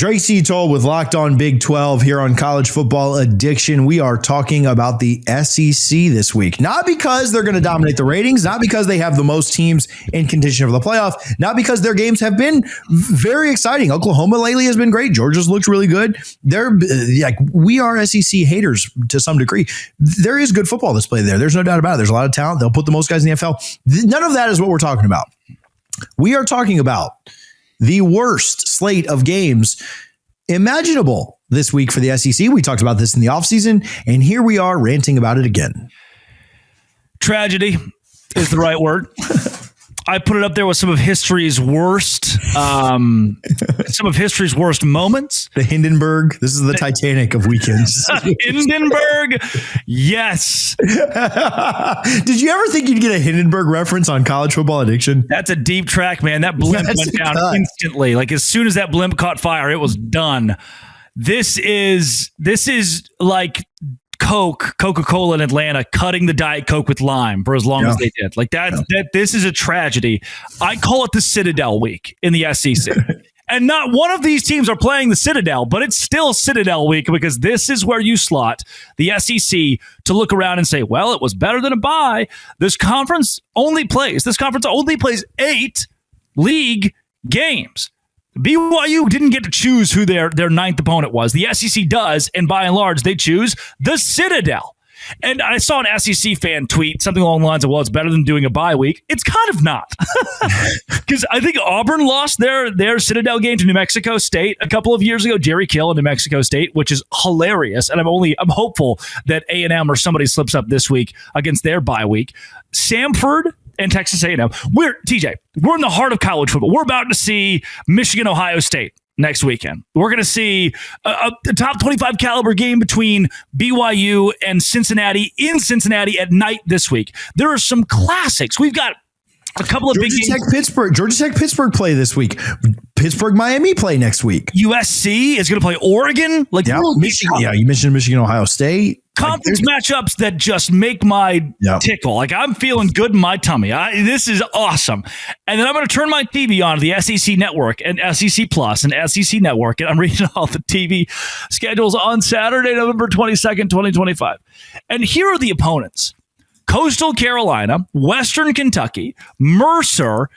Drake Toll with Locked On Big 12 here on College Football Addiction. We are talking about the SEC this week. Not because they're going to dominate the ratings, not because they have the most teams in contention for the playoff, not because their games have been very exciting. Oklahoma lately has been great. Georgia's looked really good. We are SEC haters to some degree. There is good football that's played there. There's no doubt about it. There's a lot of talent. They'll put the most guys in the NFL. None of that is what we're talking about. We are talking about the worst slate of games imaginable this week for the SEC. We talked about this in the offseason, and here we are ranting about it again. Tragedy is the right word. I put it up there with some of history's worst moments. The Hindenburg. This is the Titanic of weekends. Hindenburg. Yes. Did you ever think you'd get a Hindenburg reference on College Football Addiction? That's a deep track, man. That blimp went down instantly. Like as soon as that blimp caught fire, it was done. This is like Coca-Cola in Atlanta cutting the Diet Coke with lime for as long as they did. Like that, this is a tragedy. I call it the Citadel week in the SEC. And not one of these teams are playing the Citadel, but it's still Citadel week because this is where you slot the SEC to look around and say, well, it was better than a bye. This conference only plays 8 league games. BYU didn't get to choose who their ninth opponent was. The SEC does, and by and large, they choose the Citadel. And I saw an SEC fan tweet something along the lines of, well, it's better than doing a bye week. It's kind of not. Because I think Auburn lost their Citadel game to New Mexico State a couple of years ago. Jerry Kill in New Mexico State, which is hilarious. And I'm hopeful that A&M or somebody slips up this week against their bye week. Samford and Texas A&M. We're in the heart of college football. We're about to see Michigan, Ohio State next weekend. We're going to see a top 25 caliber game between BYU and Cincinnati in Cincinnati at night this week. There are some classics. We've got a couple of big games. Georgia Tech Pittsburgh play this week. Pittsburgh Miami play next week. USC is going to play Oregon. Michigan. Yeah, you mentioned Michigan, Ohio State. Conference matchups that just make my tickle. Like I'm feeling good in my tummy. This is awesome. And then I'm going to turn my TV on to the SEC Network and SEC Plus and SEC Network. And I'm reading all the TV schedules on Saturday, November 22nd, 2025. And here are the opponents. Coastal Carolina, Western Kentucky, Mercer,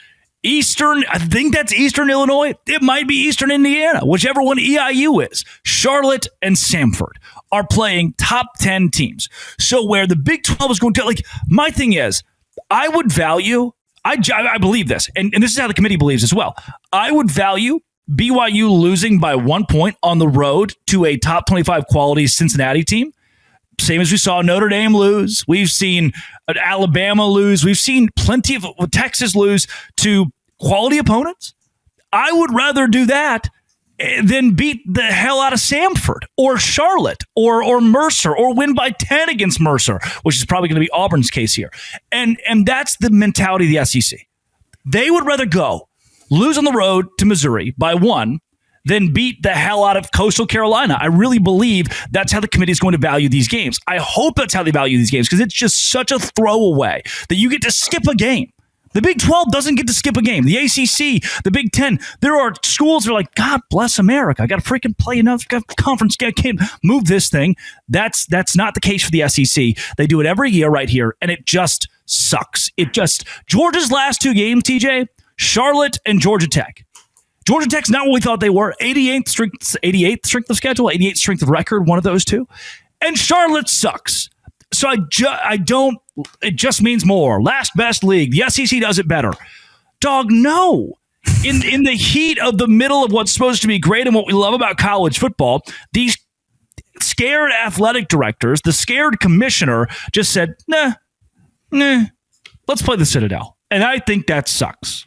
Eastern, I think that's Eastern Illinois. It might be Eastern Indiana, whichever one EIU is. Charlotte and Samford are playing top 10 teams. So where the Big 12 is going to, my thing is, I would value, I believe this, and this is how the committee believes as well. I would value BYU losing by 1 point on the road to a top 25 quality Cincinnati team. Same as we saw Notre Dame lose. We've seen Alabama lose. We've seen plenty of Texas lose to quality opponents. I would rather do that than beat the hell out of Samford or Charlotte or Mercer or win by 10 against Mercer, which is probably going to be Auburn's case here. And that's the mentality of the SEC. They would rather go lose on the road to Missouri by 1 than beat the hell out of Coastal Carolina. I really believe that's how the committee is going to value these games. I hope that's how they value these games because it's just such a throwaway that you get to skip a game. The Big 12 doesn't get to skip a game. The ACC, the Big 10, there are schools that are like, God bless America. I got to freaking play enough conference. I can't move this thing. That's not the case for the SEC. They do it every year right here, and it just sucks. Georgia's last 2 games, TJ, Charlotte and Georgia Tech. Georgia Tech's not what we thought they were. 88th strength of schedule, 88th strength of record, one of those two. And Charlotte sucks. So I don't, it just means more. Last best league. The SEC does it better. Dog, no. In the heat of the middle of what's supposed to be great and what we love about college football, these scared athletic directors, the scared commissioner just said, nah, let's play the Citadel. And I think that sucks.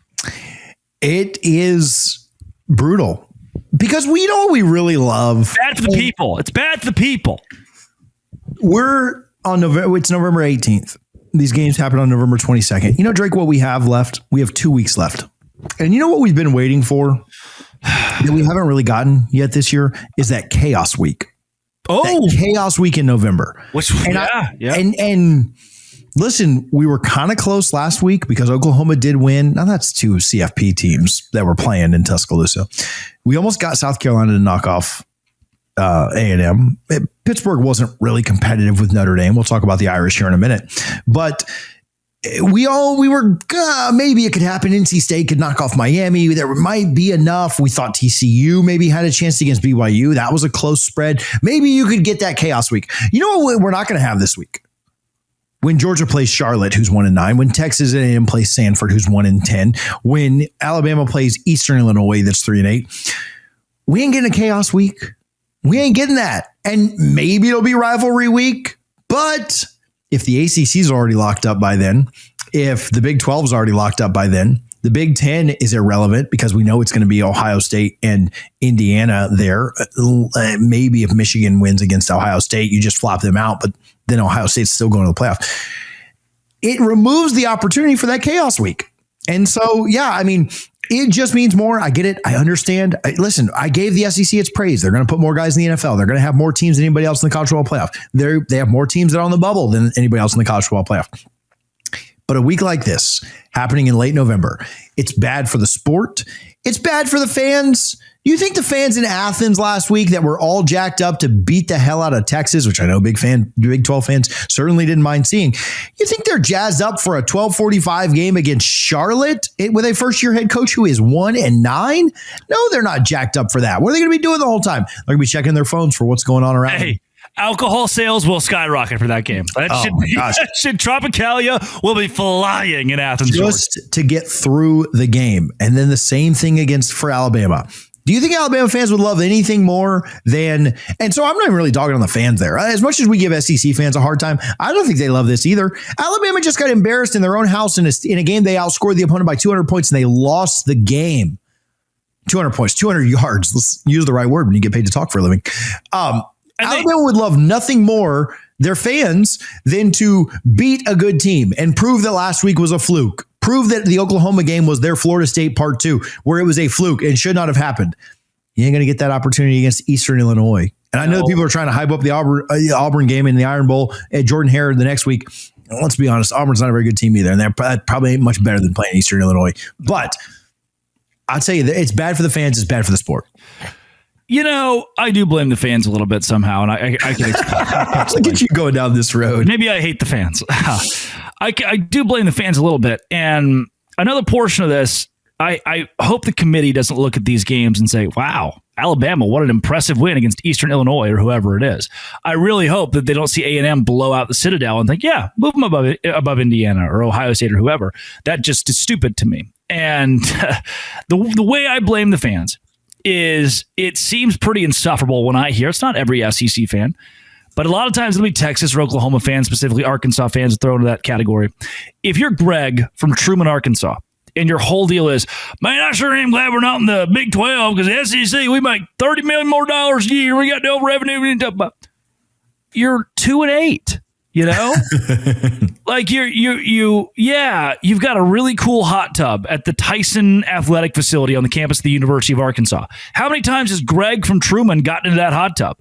It is brutal because we know what we really love. Bad for the people. It's bad for the people. We're on November. It's November 18th. These games happen on November 22nd. You know, Drake, what we have left? We have 2 weeks left. And you know what we've been waiting for that we haven't really gotten yet this year is that chaos week. Oh, that chaos week in November. And listen, we were kind of close last week because Oklahoma did win. Now that's two CFP teams that were playing in Tuscaloosa. We almost got South Carolina to knock off A&M. Pittsburgh wasn't really competitive with Notre Dame. We'll talk about the Irish here in a minute. But we were maybe it could happen. NC State could knock off Miami. There might be enough. We thought TCU maybe had a chance against BYU. That was a close spread. Maybe you could get that chaos week. You know what we're not going to have this week? When Georgia plays Charlotte, who's 1-9, when Texas A&M plays Samford, who's 1-10, when Alabama plays Eastern Illinois, that's 3-8, we ain't getting a chaos week. We ain't getting that. And maybe it'll be rivalry week, but if the ACC's already locked up by then, if the Big 12's already locked up by then, the Big 10 is irrelevant because we know it's going to be Ohio State and Indiana there. Maybe if Michigan wins against Ohio State, you just flop them out, but then Ohio State's still going to the playoff. It removes the opportunity for that chaos week. And so, yeah, I mean, it just means more. I get it. I understand. Listen, I gave the SEC its praise. They're going to put more guys in the NFL. They're going to have more teams than anybody else in the college football playoff. They have more teams that are on the bubble than anybody else in the college football playoff. But a week like this, happening in late November, it's bad for the sport. It's bad for the fans. You think the fans in Athens last week that were all jacked up to beat the hell out of Texas, which I know Big 12 fans certainly didn't mind seeing, you think they're jazzed up for a 12:45 game against Charlotte with a first-year head coach who is 1-9? No, they're not jacked up for that. What are they going to be doing the whole time? They're going to be checking their phones for what's going on around them. Alcohol sales will skyrocket for that game. That should Tropicalia will be flying in Athens. Just to get through the game. And then the same thing for Alabama. Do you think Alabama fans would love anything more than, and so I'm not even really dogging on the fans there. As much as we give SEC fans a hard time, I don't think they love this either. Alabama just got embarrassed in their own house in a game. They outscored the opponent by 200 points and they lost the game. 200 points, 200 yards. Let's use the right word when you get paid to talk for a living. Alabama would love nothing more, their fans, than to beat a good team and prove that last week was a fluke. Prove that the Oklahoma game was their Florida State part 2, where it was a fluke and should not have happened. You ain't going to get that opportunity against Eastern Illinois. And I know people are trying to hype up the Auburn game in the Iron Bowl at Jordan Hare the next week. Let's be honest, Auburn's not a very good team either, and they're probably ain't much better than playing Eastern Illinois. But I'll tell you that it's bad for the fans. It's bad for the sport. You know, I do blame the fans a little bit somehow, and I can look at you going down this road. Maybe I hate the fans. I do blame the fans a little bit, and another portion of this, I hope the committee doesn't look at these games and say, "Wow, Alabama, what an impressive win against Eastern Illinois," or whoever it is. I really hope that they don't see A&M blow out the Citadel and think, "Yeah, move them above Indiana or Ohio State or whoever." That just is stupid to me. And the way I blame the fans is it seems pretty insufferable when I hear, it's not every SEC fan, but a lot of times it'll be Texas or Oklahoma fans, specifically Arkansas fans, thrown into that category. If you're Greg from Truman, Arkansas, and your whole deal is, man, I sure am glad we're not in the Big 12 because the SEC, we make $30 million more a year. We got no revenue. We didn't talk about. You're 2-8. You know, like you've got a really cool hot tub at the Tyson Athletic Facility on the campus of the University of Arkansas. How many times has Greg from Truman gotten into that hot tub?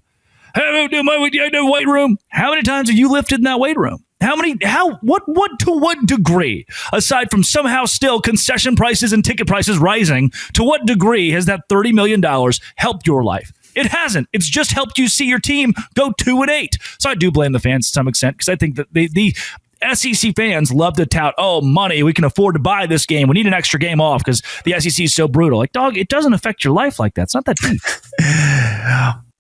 Hey, do weight room? How many times have you lifted in that weight room? What to what degree, aside from somehow still concession prices and ticket prices rising, to what degree has that $30 million helped your life? It hasn't. It's just helped you see your team go 2-8. So I do blame the fans to some extent because I think that the SEC fans love to tout, oh, money, we can afford to buy this game. We need an extra game off because the SEC is so brutal. Like, dog, it doesn't affect your life like that. It's not that deep.